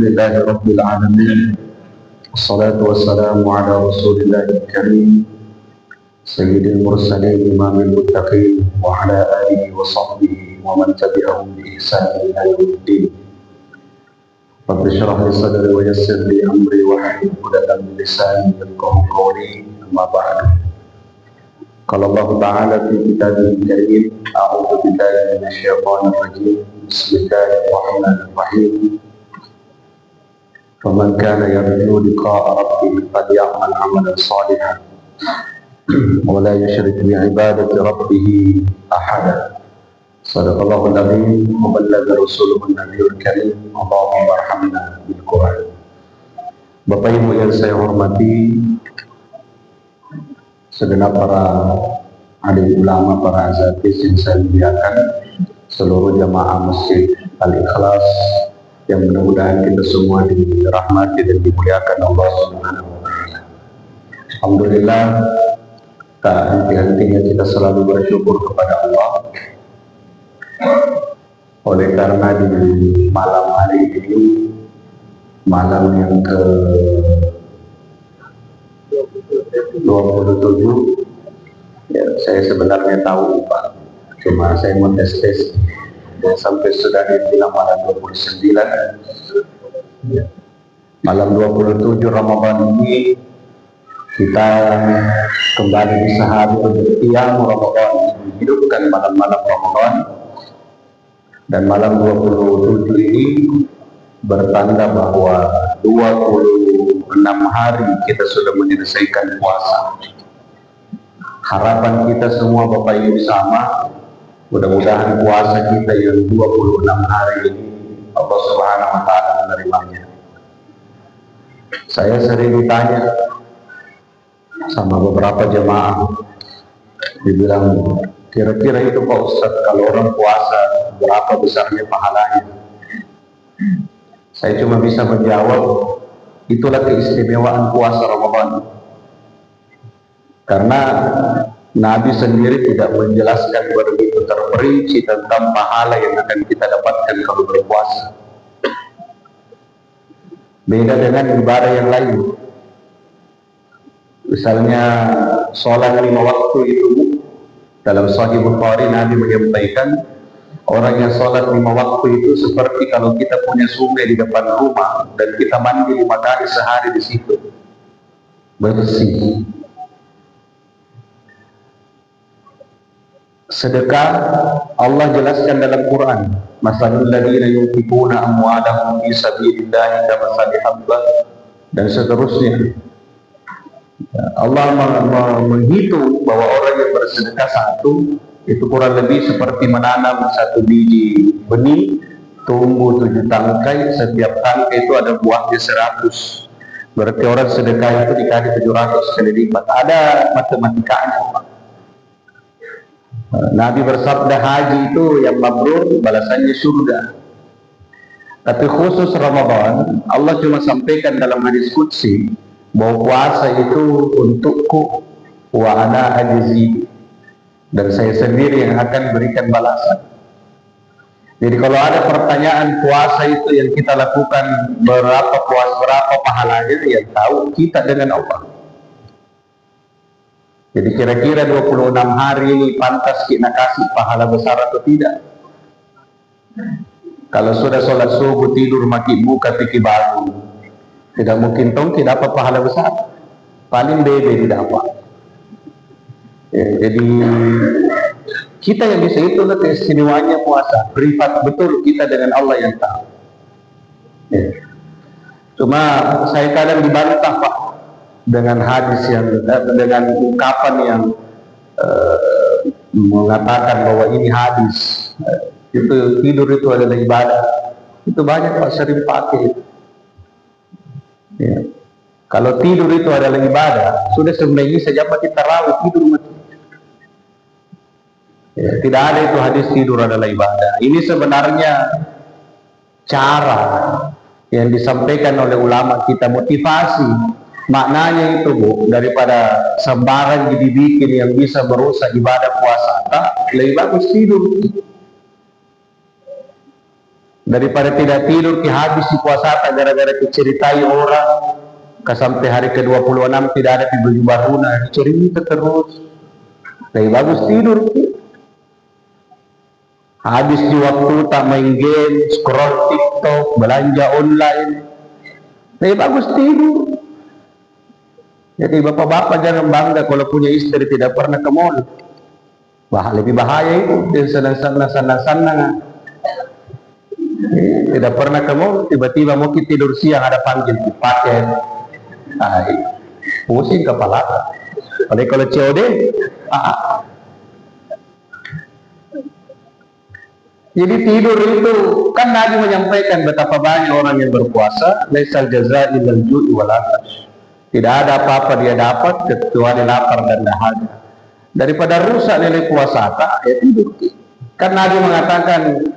لله رب العالمين، والصلاة والسلام على رسول الله الكريم سيد المرسلين إمام المتقين وعلى آله وصحبه ومن تبعهم بإحسان إلى يوم الدين. رب اشرح لي صدري ويسر لي أمري واحلل عقدة من لساني يفقهوا قولي. أما بعد، قال الله تعالى في كتابه الكريم: أعوذ بالله من الشيطان الرجيم، بسم الله الرحمن الرحيم. فمن كان يرجو لقاء ربه فليعمل عملا صالحا ولا يشرك بعبادة ربه أحدا. صدق الله العظيم وبلغ رسوله النبي الكريم. اللهم ارحمنا بالقرآن. Bapak Ibu yang saya hormati, segenap para alim ulama, para azatis yang saya muliakan, seluruh jamaah Masjid Al-Ikhlas yang mudah-mudahan kita semua dirahmati dan dimuliakan Allah Subhanahu wa Ta'ala. Alhamdulillah, tak henti-hentinya kita selalu bersyukur kepada Allah. Oleh karena di malam hari ini, malam yang ke 27, ya, saya sebenarnya tahu Pak, cuma saya mau tes dan sampai sudah dibilang malam 29, ya. Malam 27 Ramadan ini kita kembali bisa hadir berqiyam Ramadan, menghidupkan malam-malam Ramadan. Dan malam 27 ini bertanda bahwa 26 hari kita sudah menyelesaikan puasa. Harapan kita semua Bapak Ibu sama, mudah-mudahan puasa kita yang 26 hari ini Allah Subhanahu wa Ta'ala menerimanya. Saya sering ditanya sama beberapa jemaah, dibilang, kira-kira itu Pak Ustadz, kalau orang puasa berapa besarnya pahalanya? Saya cuma bisa menjawab, itulah keistimewaan puasa Ramadan. Karena Nabi sendiri tidak menjelaskan begitu terperinci tentang pahala yang akan kita dapatkan kalau berpuasa. Beda dengan ibadah yang lain. Misalnya sholat 5 waktu itu, dalam Sahih Bukhari Nabi menyampaikan, orang yang sholat 5 waktu itu seperti kalau kita punya sungai di depan rumah dan kita mandi 5 kali sehari di situ, bersih. Sedekah Allah jelaskan dalam Quran, masalul ladzina yunfiquna amwalahum fi sabilillahi kamathali habbah, dan seterusnya. Allah menghitung bahwa orang yang bersedekah satu itu kurang lebih seperti menanam 1 biji benih, tumbuh 7 tangkai, setiap tangkai itu ada buahnya 100. Berarti orang sedekah itu dikali 700 kali lipat. Ada matematikanya. Nabi bersabda, haji itu yang mabrur balasannya surga. Tapi khusus Ramadan, Allah cuma sampaikan dalam hadis qudsi bahwa puasa itu untukku, wa ana ajzi, dan saya sendiri yang akan berikan balasan. Jadi kalau ada pertanyaan puasa itu yang kita lakukan berapa puasa, berapa pahalanya, yang tahu kita dengan Allah. Jadi kira-kira 26 hari ini pantas kita kasih pahala besar atau tidak? Kalau sudah sholat subuh tidur maki buka pikir bangun, tidak mungkin tidak dapat pahala besar, paling bebe tidak apa. Ya, jadi kita yang bisa itu keistimewaannya puasa, privat betul kita dengan Allah yang tahu. Ya. Cuma saya kadang dibantah Pak dengan hadis yang dengan ungkapan yang mengatakan bahwa ini hadis, itu tidur itu adalah ibadah. Itu banyak Pak sering pakai. Ya. Kalau tidur itu adalah ibadah, sudah sebenarnya sejak kita tarawih tidur mati. Ya, tidak ada itu hadis tidur adalah ibadah. Ini sebenarnya cara yang disampaikan oleh ulama kita, motivasi. Maknanya itu Bu, daripada sembarang dibikin yang bisa merusak ibadah puasa, lebih bagus tidur. Daripada tidak tidur, habis di puasa gara-gara diceritai orang, sampai hari ke-26 tidak ada baju baru, cerita terus. Lebih bagus tidur. Habis di waktu tak main game, scroll TikTok, belanja online. Lebih bagus tidur. Jadi bapak-bapak jangan bangga kalau punya istri tidak pernah ke mall. Lebih bahaya itu, dia senang-senang. Tidak pernah ke mall, tiba-tiba mau tidur siang ada panggil paket. Pusing kepala. Apalagi kalau COD, jadi tidur itu kan Nabi menyampaikan betapa banyak orang yang berpuasa, laisal jazaa illal ju'i wal atash. Tidak ada apa-apa dia dapat kecuali lapar dan dahaga. Daripada rusak nilai puasa ya tidur. Kan Nabi mengatakan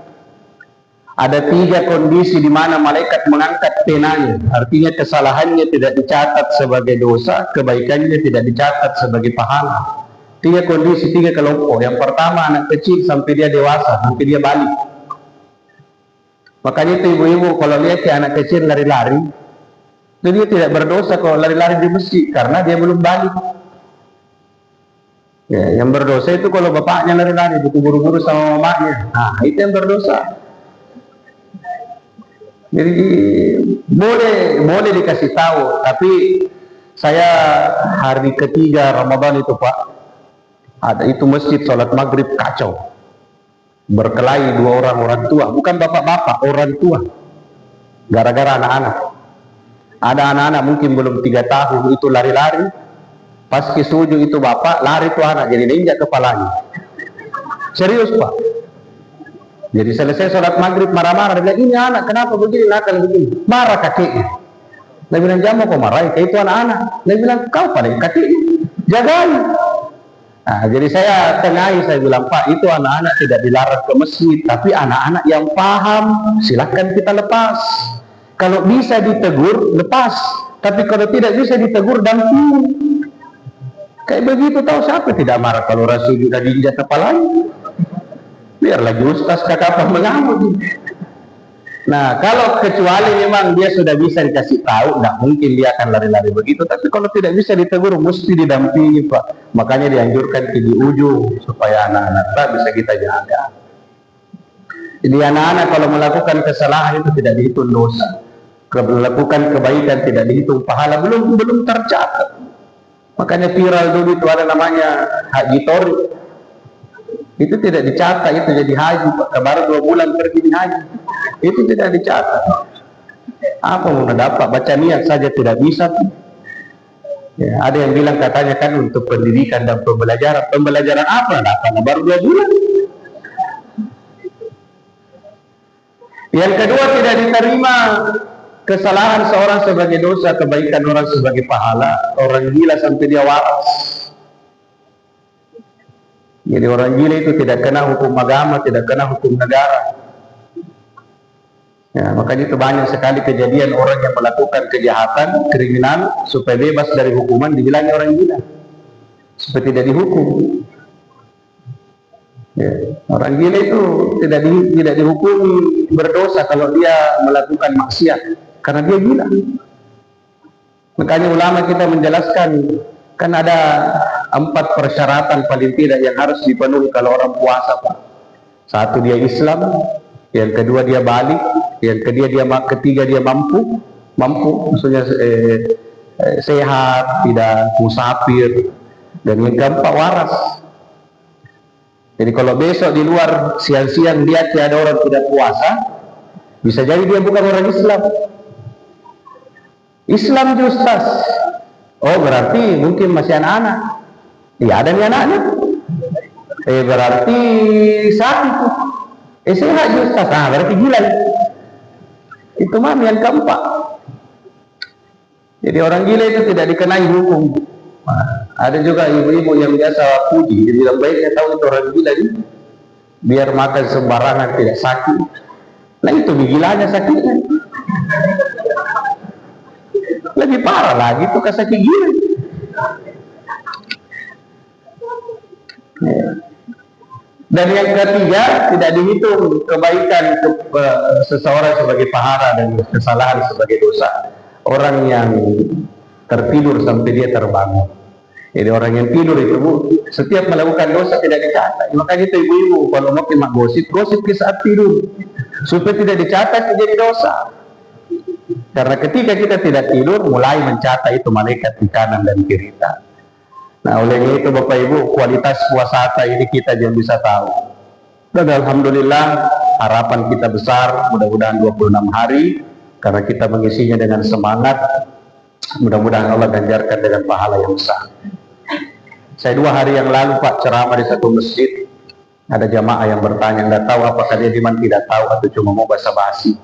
ada 3 kondisi di mana malaikat mengangkat penanya. Artinya kesalahannya tidak dicatat sebagai dosa, kebaikannya tidak dicatat sebagai pahala. 3 kondisi, 3 kelompok. Yang pertama anak kecil sampai dia dewasa, sampai dia balik. Makanya itu ibu-ibu kalau lihat anak kecil lari-lari, dia tidak berdosa kalau lari-lari di masjid karena dia belum balik. Ya, yang berdosa itu kalau bapaknya lari-lari buru-buru sama mamanya. Itu yang berdosa. Jadi boleh dikasih tahu, tapi saya hari ketiga Ramadan itu Pak, ada itu masjid sholat maghrib kacau, berkelahi 2 orang tua, bukan bapak-bapak, orang tua, gara-gara anak-anak. Ada anak-anak mungkin belum 3 tahun itu lari-lari, pas ke sujud itu bapak lari tuh anak jadi injak kepalanya. Serius Pak. Jadi selesai sholat maghrib marah-marah, dia bilang ini anak kenapa begini, nakal begini, marah kakeknya. Dia bilang jangan kau marahin, itu anak-anak. Dia bilang kau pada kakeknya, jagain. Jadi saya tengahi, saya bilang Pak itu anak-anak tidak dilarang ke masjid, tapi anak-anak yang paham silahkan kita lepas. Kalau bisa ditegur lepas, tapi kalau tidak bisa ditegur dampingi. Kayak begitu tahu siapa tidak marah kalau Rasul sudah diinjak kepalanya. Biar lagi ustaz kakak mengamuk. Nah kalau kecuali memang dia sudah bisa dikasih tahu, tidak mungkin dia akan lari-lari begitu. Tapi kalau tidak bisa ditegur mesti didampingi Pak. Makanya dianjurkan ke di ujung supaya anak-anak bisa kita jaga. Jadi anak-anak kalau melakukan kesalahan itu tidak dihitung dosa, melakukan kebaikan tidak dihitung pahala, belum tercatat. Makanya viral dulu itu ada namanya Haji Tori. Itu tidak dicatat, itu jadi haji baru 2 bulan pergi di haji, itu tidak dicatat. Apa mau dapat, baca niat saja tidak bisa. Ya, ada yang bilang katanya kan untuk pendidikan dan pembelajaran apa baru 2 bulan. Yang kedua tidak diterima kesalahan seorang sebagai dosa, kebaikan orang sebagai pahala. Orang gila sampai dia waras. Jadi orang gila itu tidak kena hukum agama, tidak kena hukum negara. Ya, makanya itu banyak sekali kejadian orang yang melakukan kejahatan, kriminal, supaya bebas dari hukuman dibilangnya orang gila, supaya tidak dihukum. Ya, orang gila itu tidak dihukum berdosa kalau dia melakukan maksiat, karena dia gila. Makanya ulama kita menjelaskan, kan ada 4 persyaratan paling tidak yang harus dipenuhi kalau orang puasa Pak. 1 dia Islam, yang kedua dia balik, yang ketiga dia mampu maksudnya sehat, tidak musafir, dan yang keempat waras. Jadi kalau besok di luar siang-siang dia tiada orang tidak puasa, bisa jadi dia bukan orang Islam Ustaz. Oh berarti mungkin masih anak-anak. Ya ada nih anak-anak. Berarti sakit. Sehat Ustaz. Berarti gila. Itu mami yang keempat. Jadi orang gila itu tidak dikenai hukum. Ada juga ibu-ibu yang biasa puji, dia bilang baiknya tahu itu orang gila ini, biar makan sembarangan tidak sakit. Nah itu gilanya sakitnya. Lebih parah lagi itu sakit gila. Dan yang ketiga, tidak dihitung kebaikan seseorang sebagai pahala dan kesalahan sebagai dosa. Orang yang tertidur sampai dia terbangun. Jadi orang yang tidur itu, Bu, setiap melakukan dosa tidak dicatat. Makanya itu ibu-ibu kalau mau mak gosip di saat tidur supaya tidak dicatat jadi dosa. Karena ketika kita tidak tidur, mulai mencatat itu malaikat di kanan dan kiri kita. Nah, oleh itu Bapak Ibu, kualitas puasa ini kita jangan bisa tahu. Dan alhamdulillah harapan kita besar, mudah-mudahan 26 hari karena kita mengisinya dengan semangat. Mudah-mudahan Allah ganjarkan dengan pahala yang besar. Saya 2 hari yang lalu Pak ceramah di satu masjid, ada jamaah yang bertanya, nggak tahu apakah dia iman tidak tahu atau cuma mau basa-basi.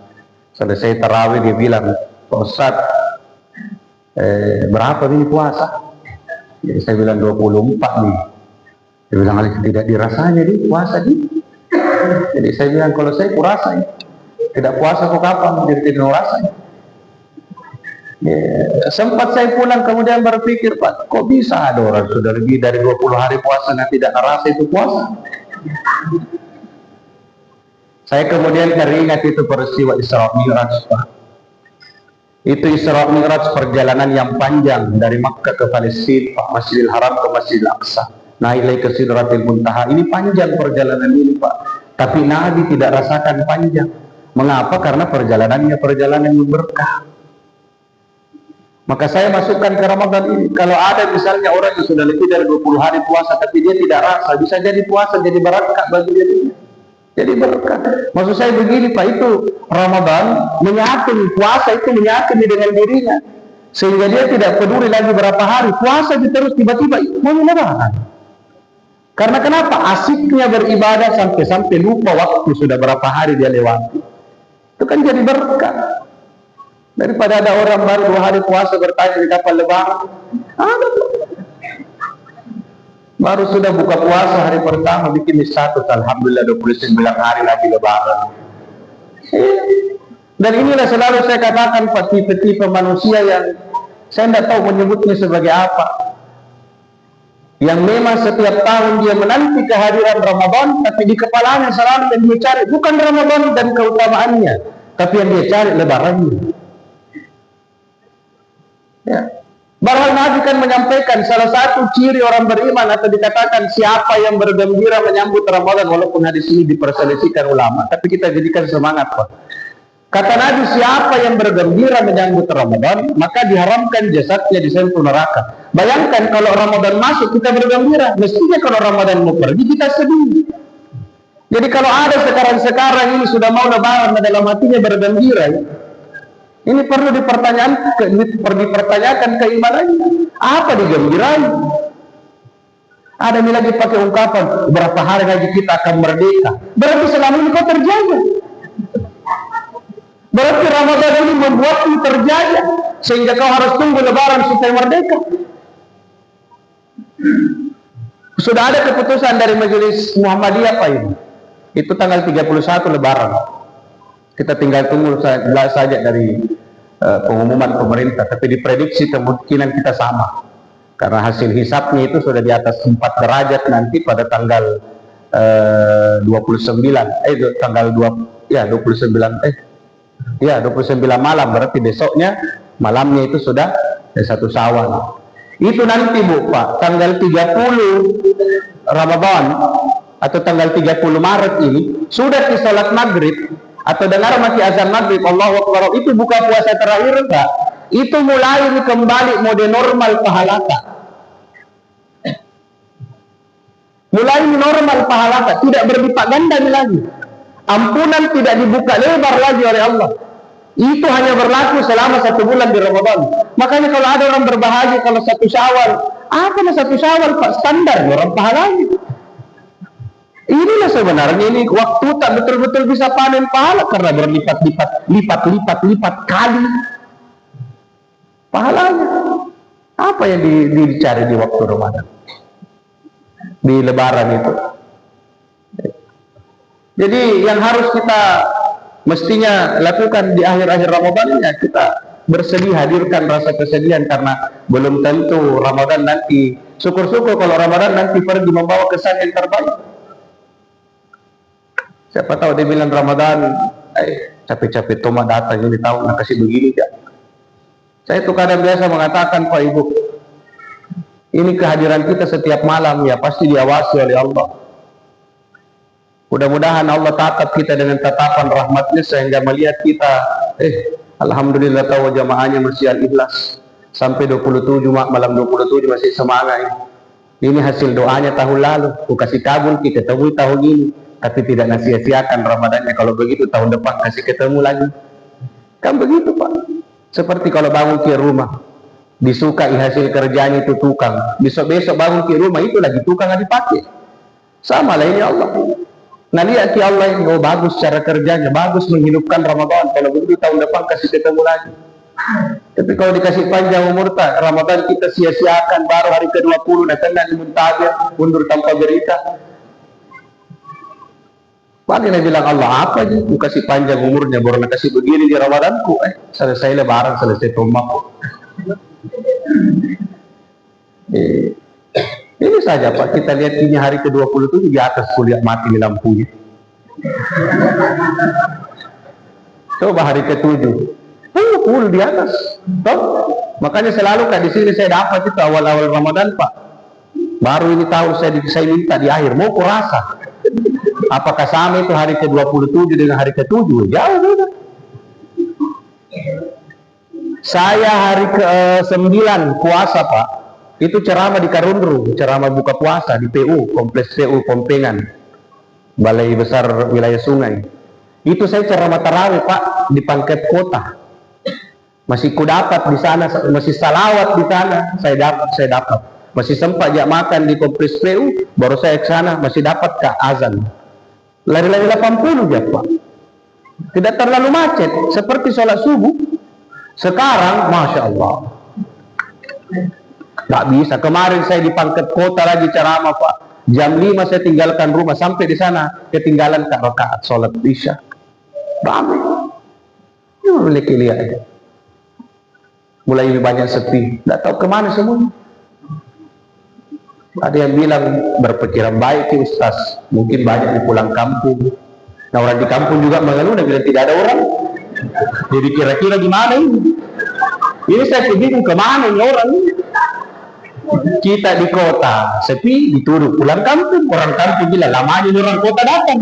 Selesai tarawih dia bilang, Pak Ustadz, berapa ini puasa? Jadi saya bilang 24 nih. Dia bilang tidak dirasanya di puasa di. Jadi saya bilang kalau saya kurasa ya. Tidak puasa kok kapan? Jadi tidak rasanya. Ya, sempat saya pulang kemudian berpikir, Pak, kok bisa ada orang sudah lebih dari 20 hari puasa dan tidak ngerasa itu puasa? Saya kemudian teringat itu peristiwa Isra Mi'raj, Pak. Itu Isra Mi'raj perjalanan yang panjang dari Makkah ke Palestina, Pak, Masjidil Haram ke Masjidil Aqsa, naik ke Sidratil Muntaha. Ini panjang perjalanan ini, Pak. Tapi Nabi tidak rasakan panjang. Mengapa? Karena perjalanannya perjalanan yang berkah. Maka saya masukkan ke Ramadan ini. Kalau ada misalnya orang yang sudah lebih dari 20 hari puasa tapi dia tidak rasa, bisa jadi puasa jadi berkah bagi dia. Jadi berkah. Maksud saya begini Pak, itu Ramadan menyatu, puasa itu menyatu dengan dirinya. Sehingga dia tidak peduli lagi berapa hari. Puasa terus tiba-tiba mau lebaran. Karena kenapa? Asiknya beribadah sampai lupa waktu sudah berapa hari dia lewati. Itu kan jadi berkah. Daripada ada orang baru 2 hari puasa bertanya di kapan lebaran. Ada tuh. Baru sudah buka puasa hari pertama bikin status, alhamdulillah 29 hari lagi lebaran. Dan inilah selalu saya katakan Pak, tipe-tipe manusia yang saya tidak tahu menyebutnya sebagai apa. Yang memang setiap tahun dia menanti kehadiran Ramadan, tapi di kepalanya selalu yang dia cari bukan Ramadan dan keutamaannya, tapi yang dia cari lebarannya. Ya. Bahkan Nabi kan menyampaikan salah satu ciri orang beriman atau dikatakan siapa yang bergembira menyambut Ramadan, walaupun hadis ini diperselisihkan ulama, tapi kita jadikan semangat Pak. Kata Nabi, siapa yang bergembira menyambut Ramadan, maka diharamkan jasadnya disentuh neraka. Bayangkan kalau Ramadan masuk kita bergembira, mestinya kalau Ramadan mau pergi kita sedih. Jadi kalau ada sekarang ini sudah mau lebaran dalam hatinya bergembira, ini perlu dipertanyakan keimanannya. Apa digembirain? Ada nih lagi pakai ungkapan, berapa hari lagi kita akan merdeka. Berarti selama ini kau terjaga. Berarti Ramadan ini membuatmu terjaga, sehingga kau harus tunggu lebaran supaya merdeka. Sudah ada keputusan dari Majelis Muhammadiyah Pak ini. Itu tanggal 31 lebaran. Kita tinggal tunggu saja dari pengumuman pemerintah, tapi diprediksi kemungkinan kita sama. Karena hasil hisapnya itu sudah di atas 4 derajat nanti pada tanggal 29 malam, berarti besoknya malamnya itu sudah 1 Syawal. Itu nanti Bu Pak, tanggal 30 Ramadan atau tanggal 30 Maret ini sudah di salat maghrib atau dengar masih azan maghrib, Allahu Akbar, itu buka puasa terakhir enggak? Itu mulai kembali mode normal pahalaka. Mulai normal pahalaka, tidak berlipat ganda lagi. Ampunan tidak dibuka lebar lagi oleh Allah. Itu hanya berlaku selama 1 bulan di Ramadan. Makanya kalau ada orang berbahagia kalau 1 Syawal, apa 1 Syawal Pak, standar orang pahalanya. Inilah sebenarnya ini waktu tak betul-betul bisa panen pahala karena berlipat-lipat kali pahalanya. Apa yang dicari di waktu Ramadan, di Lebaran itu? Jadi yang harus kita mestinya lakukan di akhir-akhir Ramadan ya kita bersedih, hadirkan rasa kesedihan karena belum tentu Ramadan nanti. Syukur-syukur kalau Ramadan nanti pergi membawa kesan yang terbaik. Siapa tahu dia bilang Ramadan, capek-capek Toma datang ini tahun nak kasih begini ya. Saya tuh kadang biasa mengatakan, Pak Ibu, ini kehadiran kita setiap malam ya pasti diawasi oleh Allah. Mudah-mudahan Allah tatap kita dengan tatapan rahmatnya sehingga melihat kita, alhamdulillah tahu jamaahnya masih al-ikhlas sampai 27 malam 27 masih semangat. Ini hasil doanya tahun lalu, aku kasih kabul kita ketemu tahun ini, tapi tidak sia-siakan Ramadannya. Kalau begitu tahun depan kasih ketemu lagi. Kan begitu Pak. Seperti kalau bangun ke rumah, disukai hasil kerjanya itu tukang, besok-besok bangun ke rumah itu lagi tukang nggak dipakai. Sama lah ini Allah. Nah lihat ki Allah yang bagus cara kerjanya, bagus menghidupkan Ramadan. Kalau begitu tahun depan kasih ketemu lagi. Tapi kalau dikasih panjang umur tak, Ramadan kita sia-siakan baru hari ke-20 datang dan muntadir, mundur tanpa berita. Bagaimana bilang Allah apa aja, aku kasih panjang umurnya baru nak kasih begini di Ramadanku. Selesai lebaran, selesai tombak. Ini saja Pak, kita lihat ini hari ke-27 di atas kuliah mati di lampunya. Coba hari ke-7, full di atas. Toh? Makanya selalu Kak di sini saya dapat itu awal-awal Ramadan Pak. Baru ini tahu saya minta di akhir, mau kurasa. Apakah sama itu hari ke-27 dengan hari ke-7? Jauh beda. Saya hari ke-9 puasa Pak, itu ceramah di Karundru, ceramah buka puasa di PU, Kompleks PU Kompengan, Balai Besar Wilayah Sungai. Itu saya ceramah tarawih Pak di Pangkep Kota. Masih ku dapat di sana, masih salawat di sana, saya dapat. Masih sempat jak makan di Kompleks PU, baru saya ke sana masih dapat ke azan. Lari-lari 80 ya Pak. Tidak terlalu macet seperti sholat subuh. Sekarang Masya Allah nggak bisa. Kemarin saya di Pangkep Kota lagi ceramah Pak, jam 5 saya tinggalkan rumah, sampai di sana ketinggalan rakaat sholat isya. Ramai. Ini memiliki lihat. Mulai lebih banyak sepi, nggak tahu kemana semua. Ada yang bilang berpikiran baik ki Ustaz, mungkin banyak di pulang kampung. Nah orang di kampung juga mengeluh dan bilang tidak ada orang. Jadi kira-kira gimana ini? Ini saya bingung kemana ini orang? Kita di kota sepi, dituduh pulang kampung. Orang kampung bilang lamanya ini orang kota datang.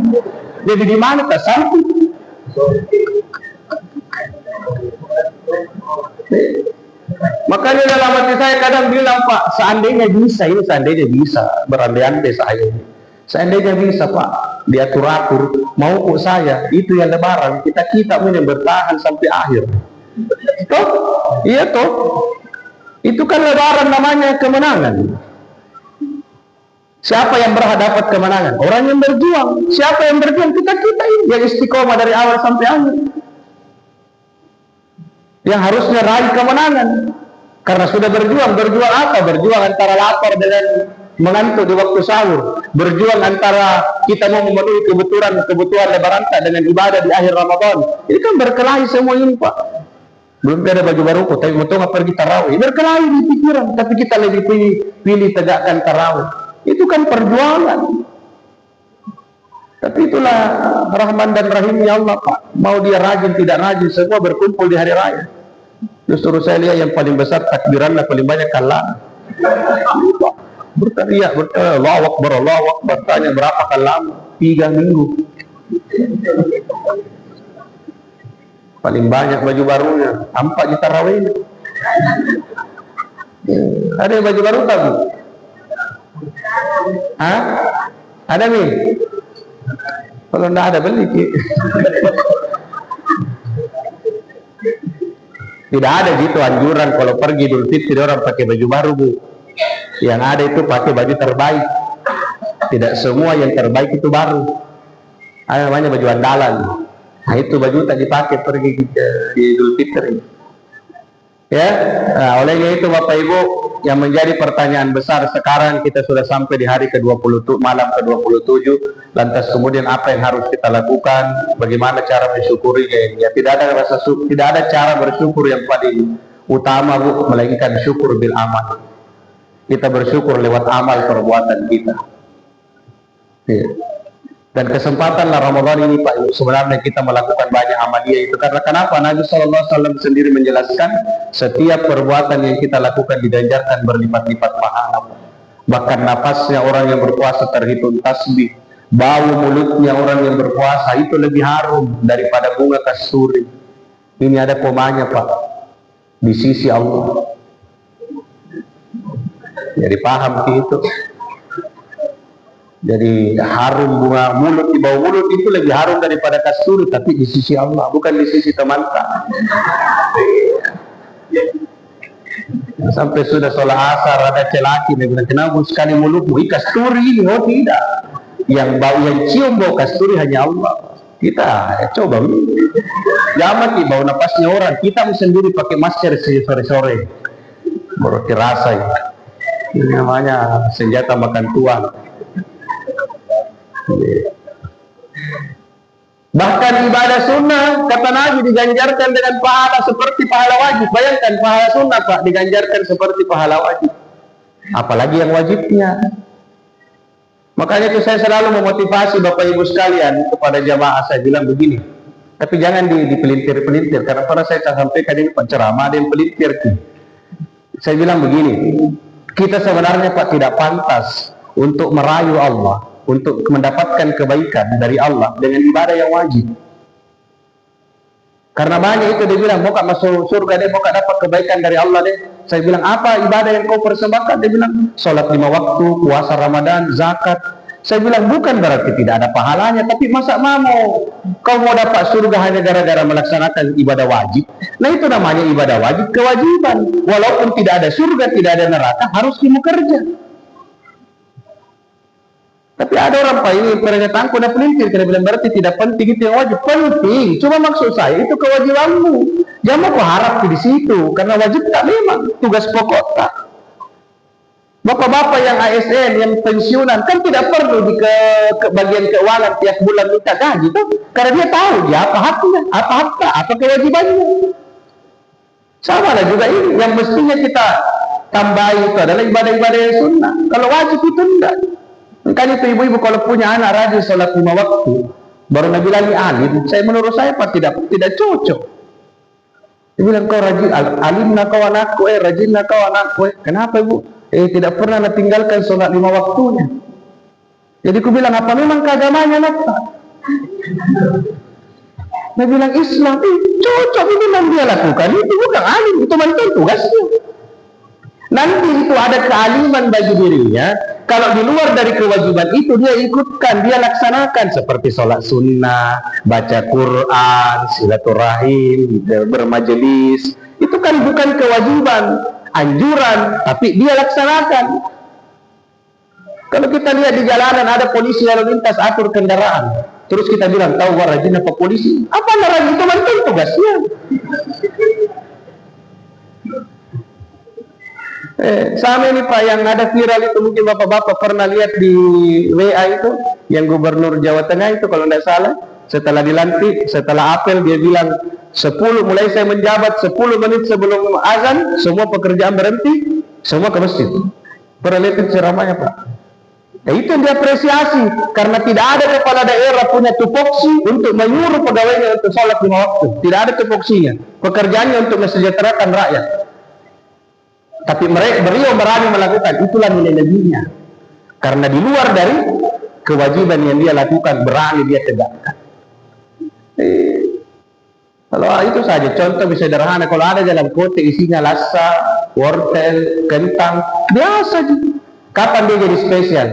Jadi di mana tak sampai? Makanya dalam hati saya kadang bilang Pak, seandainya bisa berandai-andai saya. Seandainya bisa Pak, diatur-atur, mau kok saya, itu yang lebaran, kita yang bertahan sampai akhir. Toh? Iya toh? Itu kan lebaran namanya kemenangan. Siapa yang berhak dapat kemenangan? Orang yang berjuang. Siapa yang berjuang? Kita ini, yang istiqomah dari awal sampai akhir. Yang harusnya raih kemenangan. Karena sudah berjuang apa? Berjuang antara lapar dengan mengantuk di waktu sahur, berjuang antara kita mau memenuhi kebutuhan lebaran dengan ibadah di akhir Ramadan. Ini kan berkelahi semua ini Pak. Belum ada baju baru kok, tapi mau pergi tarawih, berkelahi di pikiran, tapi kita lebih pilih tegakkan tarawih. Itu kan perjuangan. Tapi itulah Rahman dan Rahimnya Allah Pak. Mau dia rajin tidak rajin, semua berkumpul di hari raya. Justru saya lihat yang paling besar takbirannya paling banyak kalah. Berteriak, Allahu Akbar, tanya berapa kali lama? 3 minggu. Paling banyak baju barunya, tampak di tarawih. Ada yang baju baru tak? Hah? Ada nih? Kalau enggak ada beli. Tidak ada gitu anjuran kalau pergi Idul Fitri orang pakai baju baru Bu. Yang ada itu pakai baju terbaik. Tidak semua yang terbaik itu baru. Ada namanya baju andalan. Nah itu baju tak dipakai pergi ke Idul Fitri. Ya, nah, olehnya itu Bapak Ibu, yang menjadi pertanyaan besar sekarang kita sudah sampai di hari ke-27, malam ke-27. Lantas kemudian apa yang harus kita lakukan? Bagaimana cara mensyukurinya? Ya tidak ada cara bersyukur yang paling utama Bu, melainkan syukur bil amal. Kita bersyukur lewat amal perbuatan kita. Ya. Dan kesempatanlah Ramadan ini Pak, sebenarnya kita melakukan banyak amalia itu. Karena kenapa? Nabi SAW sendiri menjelaskan setiap perbuatan yang kita lakukan diganjarkan berlipat-lipat pahala. Bahkan napasnya orang yang berpuasa terhitung tasbih, bau mulutnya orang yang berpuasa itu lebih harum daripada bunga kasturi. Ini ada komanya Pak, di sisi Allah. Jadi paham itu. Jadi harum bunga mulut, di bau mulut itu lebih harum daripada kasturi, tapi di sisi Allah, bukan di sisi teman. Sampai sudah sholat asar ada celaki, dia bilang, kenapa sekali mulutmu? Kasturi ini, oh tidak. Yang bau, yang cium bau kasturi hanya Allah. Kita coba, jangan bau napasnya orang. Kita sendiri pakai masker sore-sore, baru terasa ya. Ini namanya senjata makan tuan. Bahkan ibadah sunnah kata Nabi diganjarkan dengan pahala seperti pahala wajib. Bayangkan pahala sunnah Pak diganjarkan seperti pahala wajib, apalagi yang wajibnya. Makanya itu saya selalu memotivasi Bapak Ibu sekalian kepada jamaah, saya bilang begini, tapi jangan dipelintir-pelintir, karena pada saya sampaikan ini Pak ceramah ada yang pelintir. Saya bilang begini, kita sebenarnya Pak tidak pantas untuk merayu Allah, untuk mendapatkan kebaikan dari Allah dengan ibadah yang wajib. Karena banyak itu dia bilang, mau gak masuk surga deh, mau gak dapat kebaikan dari Allah deh. Saya bilang, apa ibadah yang kau persembahkan? Dia bilang, sholat 5 waktu, puasa Ramadan, zakat. Saya bilang, bukan berarti tidak ada pahalanya, tapi masa kau mau dapat surga hanya gara-gara melaksanakan ibadah wajib? Nah itu namanya ibadah wajib, kewajiban. Walaupun tidak ada surga, tidak ada neraka, harus kamu kerja. Tapi ada orang Pak ini pernyataanku udah pelintir, karena bilang berarti tidak penting itu yang wajib. Penting, cuma maksud saya itu kewajibanmu. Jangan kau harap di situ, karena wajib tak memang tugas pokok tak. Bapak-bapak yang ASN, yang pensiunan kan tidak perlu di ke bagian keuangan tiap bulan minta gaji tuh, karena dia tahu dia apa haknya, apa haknya, apa kewajibannya. Sama lah juga ini, yang mestinya kita tambahi itu adalah ibadah-ibadah yang sunnah. Kalau wajib itu enggak. Makanya itu ibu-ibu kalau punya anak rajin sholat 5 waktu, baru Nabi lagi alim, menurut saya Pak tidak cocok. Dia bilang, kau rajin, alim nak kau anakku, rajin nak kau anakku. Kenapa ibu? Tidak pernah tinggalkan sholat 5 waktunya. Jadi aku bilang, apa memang keagamanya nak? Dia bilang, Islam, cocok itu memang dia lakukan, itu bukan alim, itu mantan tugasnya. Nanti itu ada kealiman bagi dirinya. Kalau di luar dari kewajiban itu dia ikutkan, dia laksanakan seperti sholat sunnah, baca Quran, silaturahim, bermajelis. Itu kan bukan kewajiban, anjuran, tapi dia laksanakan. Kalau kita lihat di jalanan ada polisi lalu lintas atur kendaraan, terus kita bilang, tahu gua rajin apa polisi? Apa rajin? Itu mantan tugasnya. Sama ini Pak yang ada viral itu, mungkin bapak-bapak pernah lihat di WA itu, yang gubernur Jawa Tengah itu kalau tidak salah, setelah dilantik, setelah apel dia bilang, mulai saya menjabat 10 menit sebelum azan, semua pekerjaan berhenti, semua ke masjid. Pernah lihat itu ceramahnya Pak? Itu yang diapresiasi, karena tidak ada kepala daerah punya tupoksi untuk menyuruh pegawainya untuk sholat 5 waktu. Tidak ada tupoksinya, pekerjaannya untuk mesejahterakan rakyat. Tapi beliau berani melakukan, itulah nilai lebihnya. Karena di luar dari kewajiban yang dia lakukan, berani dia tegakkan. Kalau itu saja, contoh bisa sederhana, kalau ada dalam kotak isinya lasa, wortel, kentang, biasa. Kapan dia jadi spesial?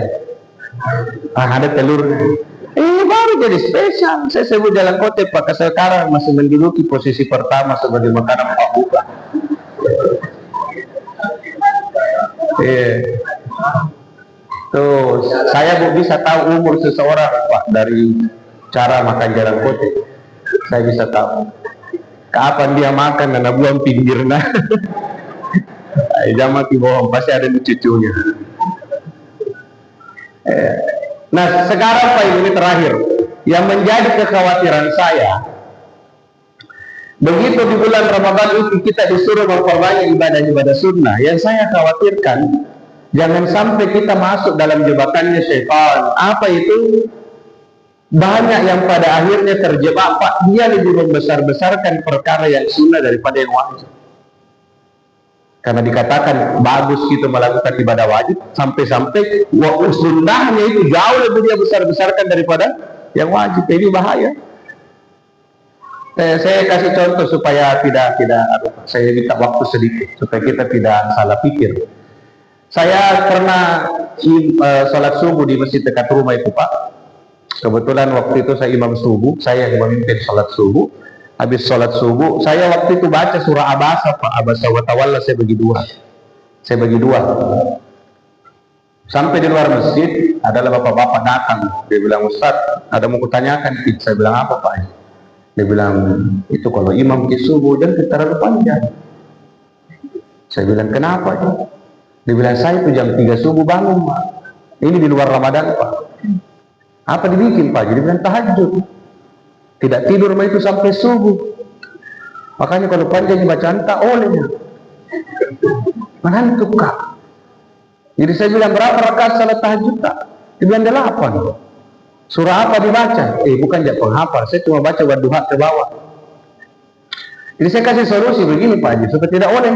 Ada telur. Baru jadi spesial. Saya sebut dalam kotak Pak, sekarang masih menduduki posisi pertama sebagai makanan Pak Buka. Tuh, saya bisa tahu umur seseorang Pak dari cara makan jarang kote. Saya bisa tahu kapan dia makan dan buang pinggirnya. Jangan mati bohong, pasti ada di cucunya. Nah sekarang Pak ini terakhir, yang menjadi kekhawatiran saya, begitu di bulan Ramadan itu kita disuruh memperbanyak ibadah-ibadah sunnah. Yang saya khawatirkan, jangan sampai kita masuk dalam jebakannya syaitan. Apa itu? Banyak yang pada akhirnya terjebak, Pak. Dia lebih membesar-besarkan perkara yang sunnah daripada yang wajib. Karena dikatakan bagus kita melakukan ibadah wajib, sampai-sampai sunnahnya itu jauh lebih dia besar-besarkan daripada yang wajib. Ini bahaya. Saya kasih contoh supaya tidak saya minta waktu sedikit supaya kita tidak salah pikir. Saya pernah sholat subuh di masjid dekat rumah itu, Pak. Kebetulan waktu itu saya imam subuh, saya yang memimpin sholat subuh. Habis sholat subuh, saya waktu itu baca surah Abasa, Pak. Abasa wa tawalla, saya bagi dua. Sampai di luar masjid, adalah bapak-bapak datang. Dia bilang, Ustaz, ada mau kutanyakan. Saya bilang, apa, Pak? Dia bilang, itu kalau imam di subuh dan terlalu panjang. Saya bilang, kenapa? Dia bilang, saya itu jam 3 subuh bangun, Pak. Ini di luar Ramadan, Pak. Apa dibikin, Pak? Jadi bilang tahajud. Tidak tidur itu sampai subuh. Makanya kalau panjang bacaan tak olehnya. Mengantuk, Kak. Jadi saya bilang, berapa rakaat salat tahajud, Kak? Dia bilang 8. Surah apa dibaca? Bukan jak penghafal, saya cuma baca wadduha ke bawah. Jadi saya kasih solusi begini, Pak Haji, supaya tidak oleh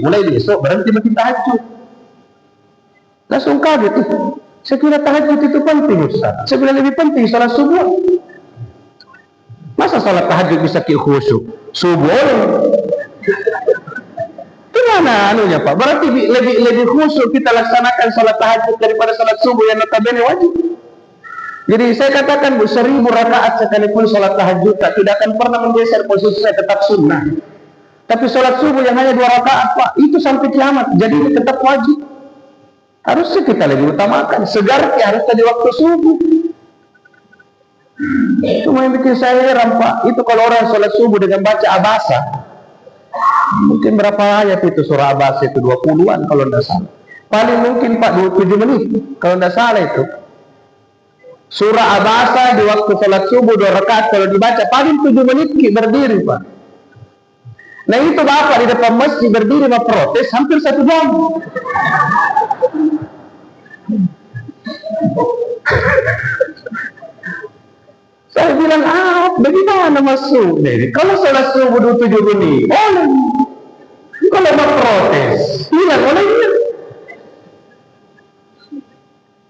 mulai besok berhenti makin tahajud. Langsung kaget itu. Saya kira tahajud itu penting, Ustaz. Saya bilang lebih penting salat subuh. Masa salat tahajud bisa khusyuk? Subuh. Gimana anunya, Pak? Berarti lebih khusyuk kita laksanakan salat tahajud daripada salat subuh yang notabene wajib. Jadi saya katakan 1000 rakaat sekalipun salat tahajud tidak akan pernah menggeser posisinya, tetap sunnah. Tapi salat subuh yang hanya 2 rakaat, Pak, itu sampai kiamat, jadi tetap wajib. Harusnya kita lebih utamakan. Segarnya harus di waktu subuh. Cuma yang bikin saya heran, Pak, itu kalau orang sholat subuh dengan baca Abasa, mungkin berapa ayat itu surah Abasa itu 20-an kalau tidak salah. Paling mungkin, Pak, 27 menit kalau tidak salah itu. Surah Abasa di waktu sholat subuh 2 rakaat kalau dibaca paling 7 menit berdiri, Pak. Nah itu Bapak di depan masjid berdiri protes hampir 1 jam. Saya bilang, bagaimana masuk nih? Kalau sholat subuh 27 menit, boleh. Kalau mau protes, bilang boleh.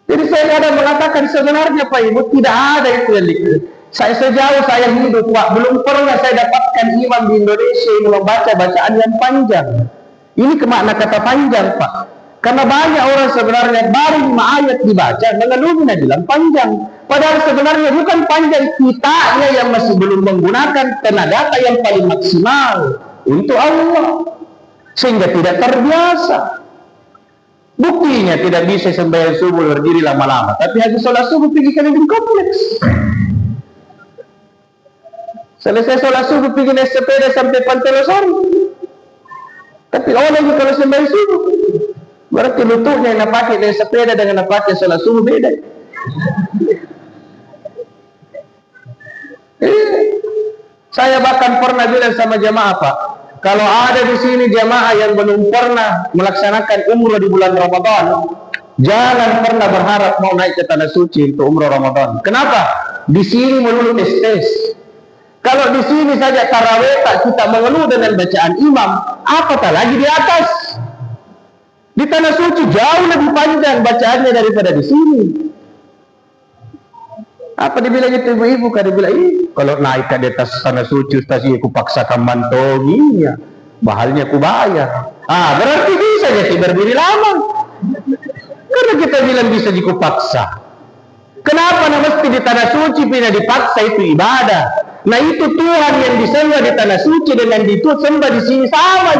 Jadi saya kadang mengatakan sebenarnya, Pak Ibu, tidak ada itu yang sejauh saya hidup, Pak, belum pernah saya dapatkan imam di Indonesia yang membaca bacaan yang panjang. Ini kemakna kata panjang, Pak. Karena banyak orang sebenarnya baru 5 ayat dibaca, mengeluhnya bilang panjang. Padahal sebenarnya bukan panjang, kitanya yang masih belum menggunakan tenaga yang paling maksimal untuk Allah. Sehingga tidak terbiasa. Buktinya tidak bisa sembahyang subuh berdiri lama-lama. Tapi habis sholat subuh pergi ke living kompleks. Selesai sholat subuh pergi naik sepeda sampai Pantai Losari. Tapi oleh kalau sembahyang subuh. Berarti lututnya yang pakai naik sepeda dengan pakai sholat subuh beda. Saya bahkan pernah bilang sama jamaah, Pak, kalau ada di sini jamaah yang belum pernah melaksanakan umrah di bulan Ramadan, jangan pernah berharap mau naik ke tanah suci untuk umrah Ramadan. Kenapa? Di sini melulu tes. Kalau di sini saja tarawih kita mengeluh dengan bacaan imam, apatah lagi di atas. Di tanah suci jauh lebih panjang bacaannya daripada di sini. Apa dibilang itu ibu-ibu? Kan dibilang, kalau naik ke atas tanah suci Ustaz, aku paksakan mantonginya, bahalnya aku bayar. Berarti bisa jadi berdiri lama. Karena kita bilang bisa dikupaksa. Kenapa mesti di tanah suci pindah dipaksa? Itu ibadah. Nah itu Tuhan yang disembah di tanah suci dengan disembah di sini sama.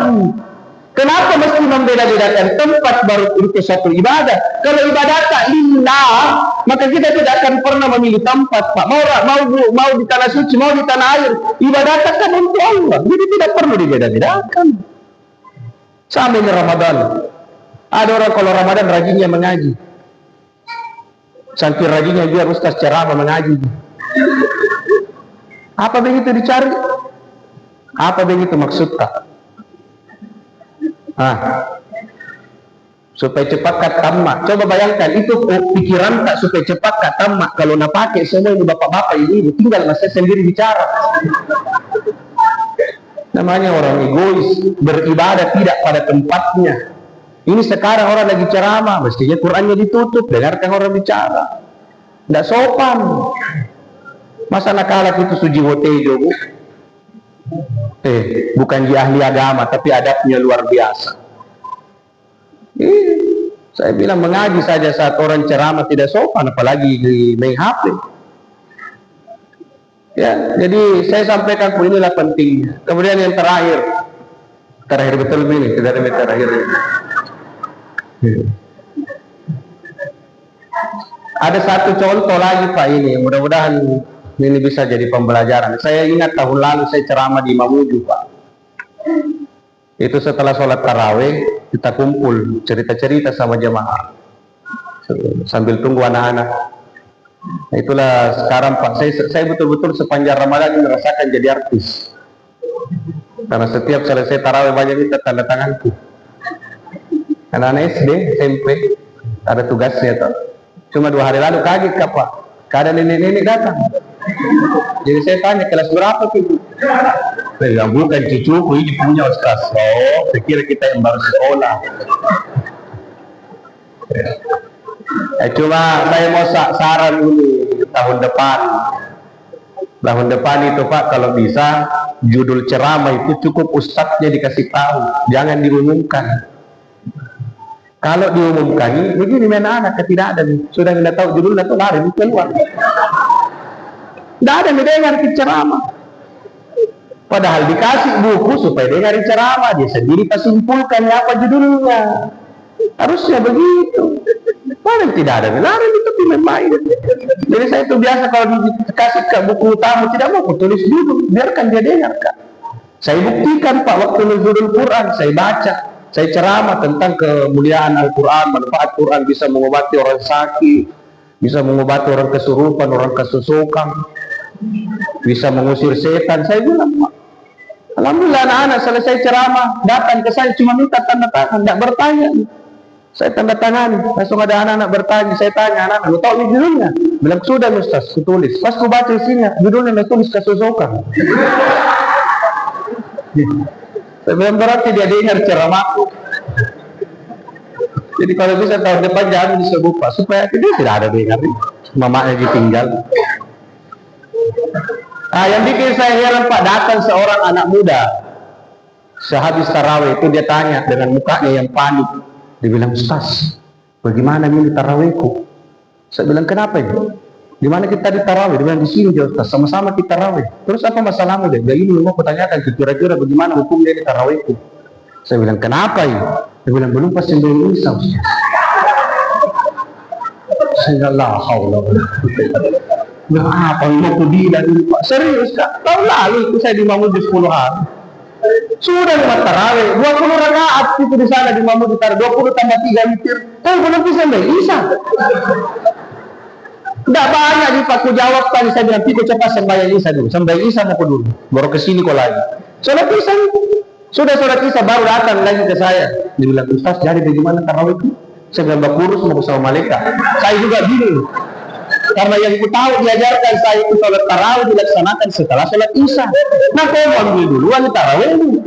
Kenapa mesti membeda-bedakan tempat baru untuk satu ibadah? Kalau ibadah tak lillah, maka kita tidak akan pernah memilih tempat, Pak. Mau di tanah suci, mau di tanah air, ibadah kan untuk Allah. Jadi tidak perlu dibeda-bedakan. Sama ini Ramadan. Ada orang kalau Ramadan rajinnya mengaji. Saking rajinnya biar Ustaz ceramah mengaji. Apa begitu dicari? Apa begitu maksudnya? supaya cepat katamak. Coba bayangkan itu pikiran tak supaya cepat katamak. Kalau nak pakai semua ini bapak-bapak ini tinggal masih sendiri bicara. Namanya orang egois, beribadah tidak pada tempatnya. Ini sekarang orang lagi ceramah, mestinya Qurannya ditutup, dengarkan orang bicara. Tidak sopan. Masa nakalak itu sujiwo tejo, Bu? Bukan dia ahli agama, tapi adabnya luar biasa. Saya bilang mengaji saja saat orang ceramah tidak sopan, apalagi di main HP. Ya, jadi saya sampaikan pun inilah pentingnya. Kemudian yang terakhir betul ini, tidak ada terakhir. Ada satu contoh lagi Pak ini, mudah-mudahan ini bisa jadi pembelajaran. Saya ingat tahun lalu saya ceramah di Mamuju Pak. Itu setelah sholat taraweh kita kumpul cerita-cerita sama jemaah sambil tunggu anak-anak. Nah, itulah sekarang Pak, saya betul-betul sepanjang Ramadan ini merasakan jadi artis. Karena setiap selesai taraweh banyak kita tanda tanganku. Anak-anak SD, SMP ada tugasnya tuh. Cuma 2 hari lalu kaget Pak, keadaan nenek-nenek datang. Jadi saya tanya kelas berapa itu? Saya bilang bukan cucuku, ini punya Ustaz. Oh, saya kira kita yang baru sekolah. Cuma saya mau saran dulu tahun depan. Tahun depan itu Pak, kalau bisa judul ceramah itu cukup ustadznya dikasih tahu, jangan diumumkan. Kalau diumumkan, begini anak-anak tidak ada nih. Sudah tidak tahu judulnya tuh lari keluar. Tidak ada yang dengar ceramah. Padahal dikasih buku supaya dengar ceramah, dia sendiri simpulkan apa judulnya. Harusnya begitu. Padahal tidak ada lari itu main. Jadi saya itu biasa kalau dikasih ke buku tamu tidak mau tulis dulu, biarkan dia dengar Kak. Saya buktikan Pak waktu nuzulul Quran saya baca. Saya ceramah tentang kemuliaan Al-Quran, manfaat Quran bisa mengobati orang sakit, bisa mengobati orang kesurupan, orang kesusukan, bisa mengusir setan. Saya bilang, alhamdulillah anak-anak selesai ceramah, datang ke saya cuma minta tanda tangan, tidak bertanya. Saya tanda tangan, langsung ada anak-anak bertanya. Saya tanya anak-anak, tahu ini judulnya? Bilang, sudah Ustaz, kutulis. Pas ku baca isinya, judulnya tulis kesusukan. Saya bilang berarti dia dengar ceramahku. Jadi kalau bisa tahun depan jangan disebut Pak, supaya dia tidak ada dengar, mamanya ditinggal. Nah, yang bikin saya heran Pak, datang seorang anak muda sehabis tarawih itu dia tanya dengan mukanya yang panik. Dia bilang, Ustaz, bagaimana ini tarawihku? Saya bilang, kenapa ini? Di mana kita di tarawih? Dia bilang, di sini ya Ustaz, sama-sama kita tarawih. Terus apa masalahmu deh? Dia ini mau kutanyakan kira-kira bagaimana hukum dia di tarawihku. Saya bilang, kenapa ini? Dia bilang, belum pas sembahyang Isya Ustaz. Saya bilang, la haula wala quwwata. Apa mau ku bilang ini Pak? Serius Kak? Tahun lalu itu saya di Mamuju 10 hari. Sudah lewat tarawih, 20 rakaat itu di sana di Mamuju tarawih, 20 tambah 3 witir. Kan belum bisa sembahyang Isya. Tidak banyak di Pak, ku jawab tadi saya bilang, Piko cepat sembahyang Isya dulu. Sembahyang Isya mau dulu, baru kesini kau lagi. Sholat Isya sudah sholat Isya baru datang lagi ke saya. Dia bilang, Ustaz jadi bagaimana tarawih itu? Saya bilang, kurus mau sama malaikat. Saya juga bingung. Karena yang ku tahu diajarkan saya itu sholat tarawih dilaksanakan setelah sholat Isya. Nah kau ambil duluan tarawih ini.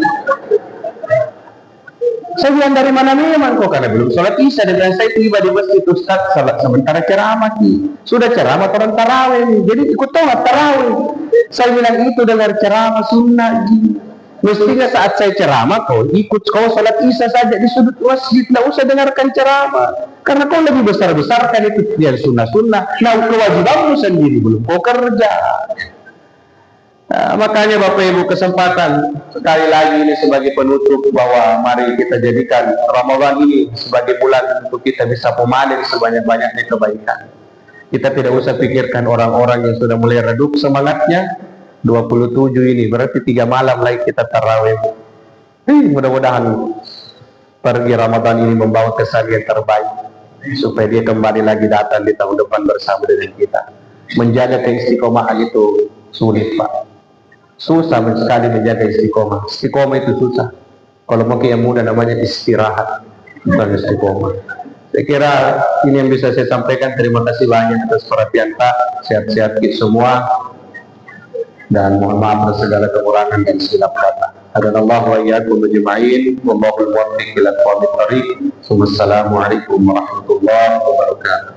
Saya bilang dari mana memang kok, karena belum sholat Isya. Dia bilang, saya tiba di masjid Ustaz salat sementara ceramah sudah ceramah orang tarawih, jadi ikut sholat tarawih. Saya bilang itu dengar ceramah sunnah. Mestinya saat saya ceramah kau ikut, kau sholat Isya saja di sudut masjid, tidak usah dengarkan ceramah. Karena kau lebih besar-besarkan itu dia sunnah-sunnah. Nah kewajibanmu sendiri belum kau kerja. Nah, makanya Bapak Ibu kesempatan sekali lagi ini sebagai penutup bahwa mari kita jadikan Ramadan ini sebagai bulan untuk kita bisa memanen sebanyak-banyaknya kebaikan. Kita tidak usah pikirkan orang-orang yang sudah mulai redup semangatnya. 27 ini berarti 3 malam lagi kita tarawih. Mudah-mudahan pergi Ramadan ini membawa kesan yang terbaik supaya dia kembali lagi datang di tahun depan bersama dengan kita. Menjaga keistiqomahan itu sulit Pak, susah sekali menjaga istiqomah. Istiqomah itu susah. Kalau mau yang mudah namanya istirahat. tentang istiqomah. Saya kira ini yang bisa saya sampaikan. Terima kasih banyak atas perhatian Pak. Sehat-sehat kita semua, dan mohon maaf atas segala kekurangan dan silap kata. Hadanallahu wa iyyakum ajma'in. Wallahul muwaffiq ila aqwamit thoriq. Wassalamualaikum warahmatullahi wabarakatuh.